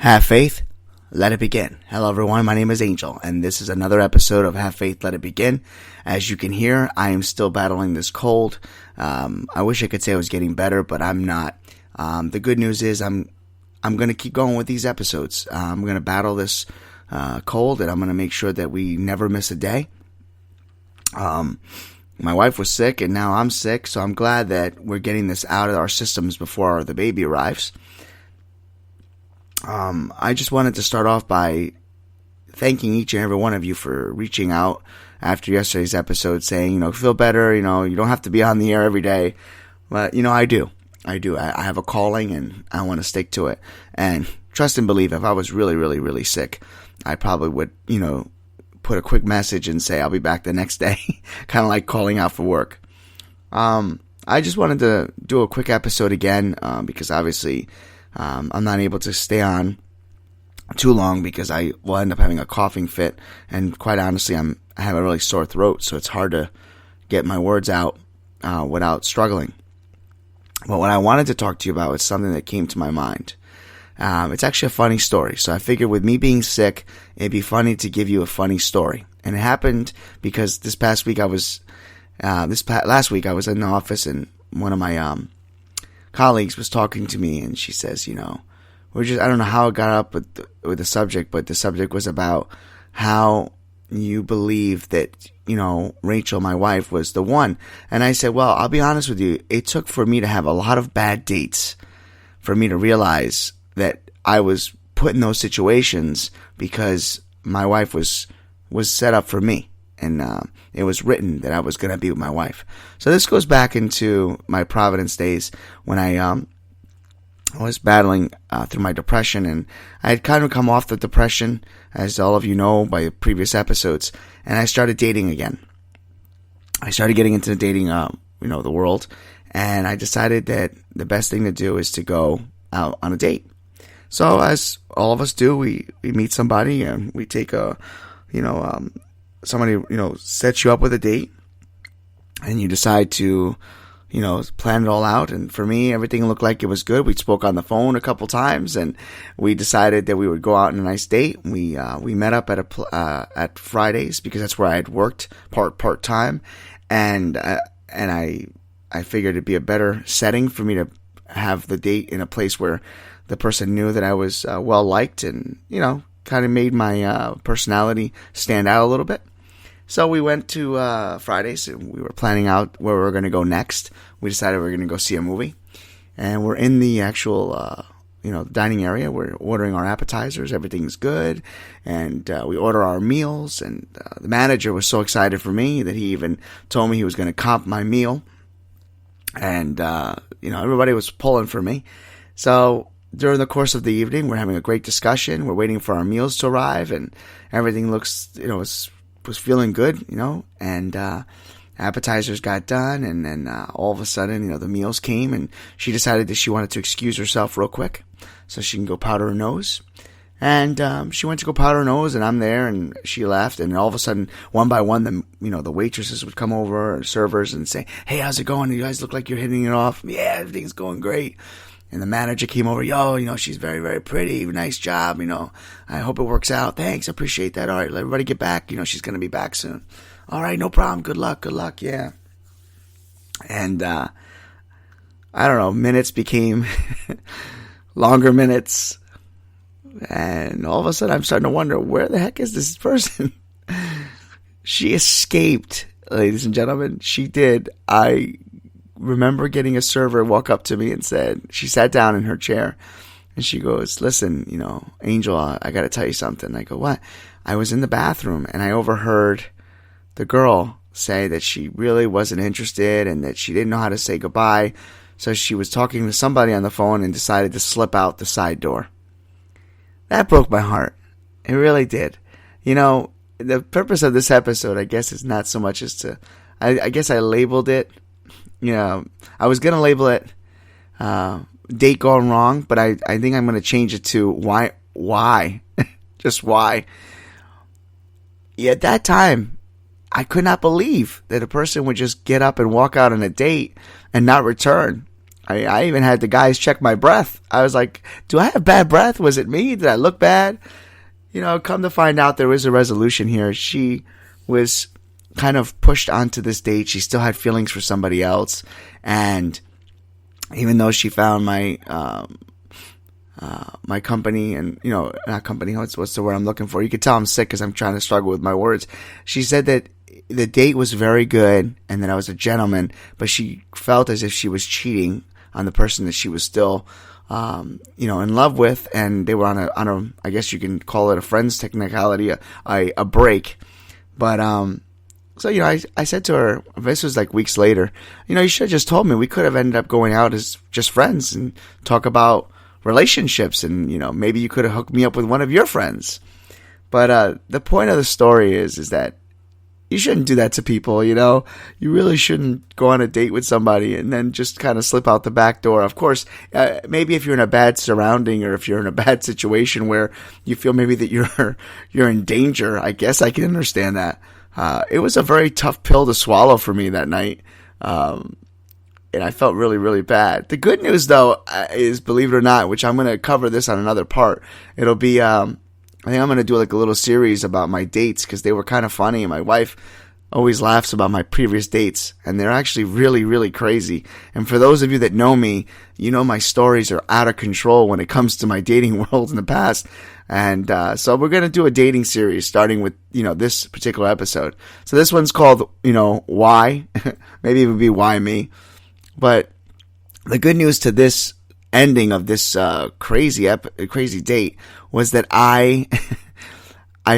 Have faith, let it begin. Hello everyone, my name is Angel, and this is another episode of Have Faith, Let It Begin. As you can hear, I am still battling this cold. I wish I could say I was getting better, but I'm not. The good news is I'm going to keep going with these episodes. I'm going to battle this cold, and I'm going to make sure that we never miss a day. My wife was sick, and now I'm sick, so I'm glad that we're getting this out of our systems before the baby arrives. I just wanted to start off by thanking each and every one of you for reaching out after yesterday's episode saying, feel better, you don't have to be on the air every day. But, I do. I have a calling and I want to stick to it. And trust and believe, if I was really, really, really sick, I probably would, put a quick message and say I'll be back the next day, kind of like calling out for work. I just wanted to do a quick episode again, because obviously, I'm not able to stay on too long because I will end up having a coughing fit, and quite honestly, I have a really sore throat, so it's hard to get my words out without struggling. But what I wanted to talk to you about is something that came to my mind. It's actually a funny story, so I figured with me being sick, it'd be funny to give you a funny story. And it happened because last week I was in the office, and one of my colleagues was talking to me, and she says, I don't know how it got up with the subject, but the subject was about how you believe that, Rachel, my wife, was the one. And I said, well, I'll be honest with you. It took for me to have a lot of bad dates for me to realize that I was put in those situations because my wife was set up for me. And it was written that I was going to be with my wife. So this goes back into my Providence days when I was battling through my depression. And I had kind of come off the depression, as all of you know by previous episodes. And I started dating again. I started getting into the dating, the world. And I decided that the best thing to do is to go out on a date. So as all of us do, we meet somebody and we take somebody, sets you up with a date, and you decide to, plan it all out. And for me, everything looked like it was good. We spoke on the phone a couple times, and we decided that we would go out on a nice date. We met up at Fridays because that's where I had worked part time, and I figured it'd be a better setting for me to have the date in a place where the person knew that I was well liked, and kind of made my personality stand out a little bit. So we went to Fridays, and we were planning out where we were going to go next. We decided we were going to go see a movie, and we're in the actual, dining area. We're ordering our appetizers. Everything's good, and we order our meals. And the manager was so excited for me that he even told me he was going to comp my meal. And everybody was pulling for me. So during the course of the evening, we're having a great discussion. We're waiting for our meals to arrive, and everything looks, was feeling good, and appetizers got done, and then all of a sudden, the meals came, and she decided that she wanted to excuse herself real quick so she can go powder her nose. And she went to go powder her nose, and I'm there, and she left, and all of a sudden, one by one, the waitresses would come over, or servers, and say, "Hey, how's it going? You guys look like you're hitting it off." "Yeah, everything's going great." And the manager came over, she's very, very pretty. Nice job, I hope it works out. Thanks, appreciate that. All right, let everybody get back. She's going to be back soon. All right, no problem. Good luck, yeah. And, I don't know, minutes became longer minutes. And all of a sudden, I'm starting to wonder, where the heck is this person? She escaped, ladies and gentlemen. She did. I remember getting a server walk up to me and she sat down in her chair, and she goes, "Listen, Angel, I got to tell you something." I go, "What?" "I was in the bathroom, and I overheard the girl say that she really wasn't interested and that she didn't know how to say goodbye. So she was talking to somebody on the phone and decided to slip out the side door." That broke my heart. It really did. The purpose of this episode, I guess, is not so much as to, I guess I labeled it, I was going to label it date gone wrong, but I think I'm going to change it to why, just why. At that time, I could not believe that a person would just get up and walk out on a date and not return. I even had the guys check my breath. I was like, do I have bad breath? Was it me? Did I look bad? Come to find out there was a resolution here. She was kind of pushed onto this date. She still had feelings for somebody else. And even though she found my my company and, not company, what's the word I'm looking for? You could tell I'm sick because I'm trying to struggle with my words. She said that the date was very good and that I was a gentleman, but she felt as if she was cheating on the person that she was still, in love with, and they were on a, I guess you can call it a friend's technicality, a break. But, so, I said to her, this was like weeks later, you should have just told me. We could have ended up going out as just friends and talk about relationships, and, maybe you could have hooked me up with one of your friends. But, the point of the story is that you shouldn't do that to people, You really shouldn't go on a date with somebody and then just kind of slip out the back door. Of course, maybe if you're in a bad surrounding or if you're in a bad situation where you feel maybe that you're in danger, I guess I can understand that. It was a very tough pill to swallow for me that night. And I felt really, really bad. The good news, though, is, believe it or not, which I'm going to cover this on another part. It'll be, I think I'm going to do like a little series about my dates because they were kind of funny. And my wife always laughs about my previous dates, and they're actually really, really crazy. And for those of you that know me, my stories are out of control when it comes to my dating world in the past. And so we're going to do a dating series starting with, this particular episode. So this one's called, Why? Maybe it would be Why Me? But the good news to this ending of this crazy date was that I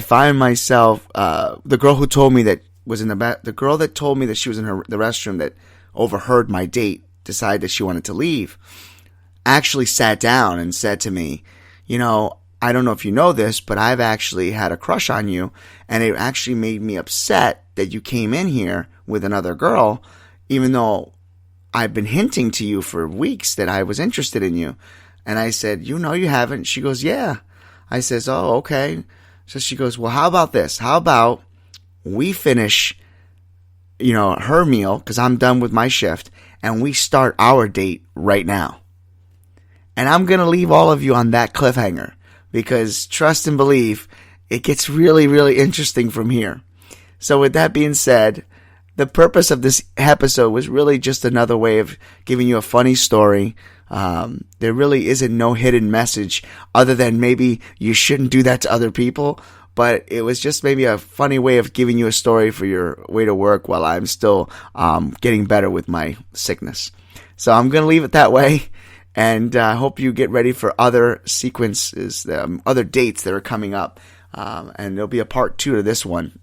find myself, the girl who told me that was in the girl that told me that she was in the restroom that overheard my date decide that she wanted to leave, actually sat down and said to me, I don't know if you know this, but I've actually had a crush on you, and it actually made me upset that you came in here with another girl, even though I've been hinting to you for weeks that I was interested in you. And I said, you haven't. She goes, yeah. I says, oh, okay. So she goes, well, how about this? How about we finish, her meal, because I'm done with my shift, and we start our date right now. And I'm going to leave all of you on that cliffhanger, because trust and believe, it gets really, really interesting from here. So with that being said, the purpose of this episode was really just another way of giving you a funny story. There really isn't no hidden message other than maybe you shouldn't do that to other people. But it was just maybe a funny way of giving you a story for your way to work while I'm still getting better with my sickness. So I'm going to leave it that way. And I hope you get ready for other sequences, other dates that are coming up. And there'll be a part 2 to this one.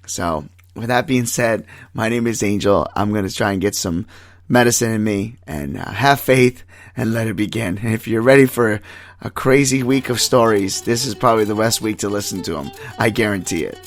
So with that being said, my name is Angel. I'm going to try and get some medicine in me and have faith and let it begin. And if you're ready for a crazy week of stories, this is probably the best week to listen to them. I guarantee it.